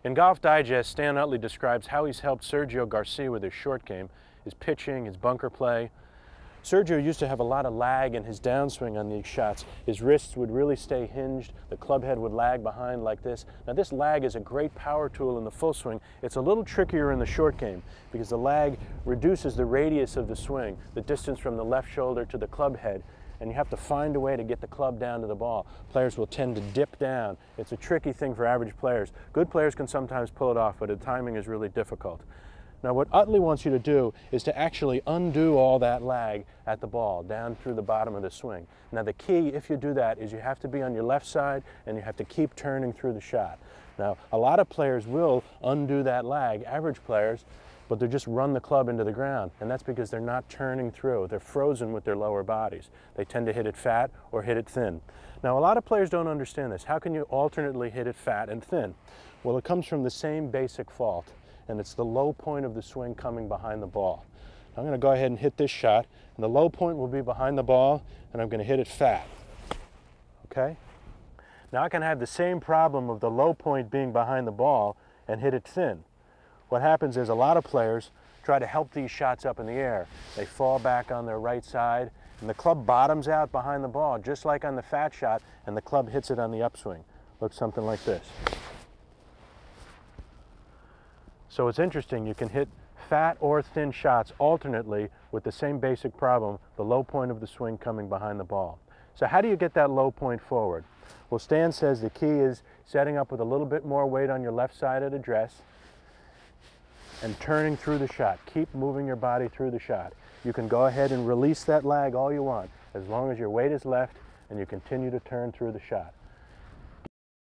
In Golf Digest, Stan Utley describes how he's helped Sergio Garcia with his short game, his pitching, his bunker play. Sergio used to have a lot of lag in his downswing on these shots. His wrists would really stay hinged, the club head would lag behind like this. Now this lag is a great power tool in the full swing. It's a little trickier in the short game because the lag reduces the radius of the swing, the distance from the left shoulder to the club head, and you have to find a way to get the club down to the ball. Players will tend to dip down. It's a tricky thing for average players. Good players can sometimes pull it off, but the timing is really difficult. Now what Utley wants you to do is to actually undo all that lag at the ball, down through the bottom of the swing. Now the key, if you do that, is you have to be on your left side and you have to keep turning through the shot. Now a lot of players will undo that lag, average players, but they just run the club into the ground, and that's because they're not turning through. They're frozen with their lower bodies. They tend to hit it fat or hit it thin. Now a lot of players don't understand this. How can you alternately hit it fat and thin? Well, it comes from the same basic fault, and it's the low point of the swing coming behind the ball. I'm going to go ahead and hit this shot, and the low point will be behind the ball, and I'm going to hit it fat. Okay? Now I can have the same problem of the low point being behind the ball and hit it thin. What happens is a lot of players try to help these shots up in the air. They fall back on their right side, and the club bottoms out behind the ball, just like on the fat shot, and the club hits it on the upswing. Looks something like this. So it's interesting, you can hit fat or thin shots alternately with the same basic problem, the low point of the swing coming behind the ball. So how do you get that low point forward? Well, Stan says the key is setting up with a little bit more weight on your left side of the dress and turning through the shot. Keep moving your body through the shot. You can go ahead and release that lag all you want, as long as your weight is left and you continue to turn through the shot.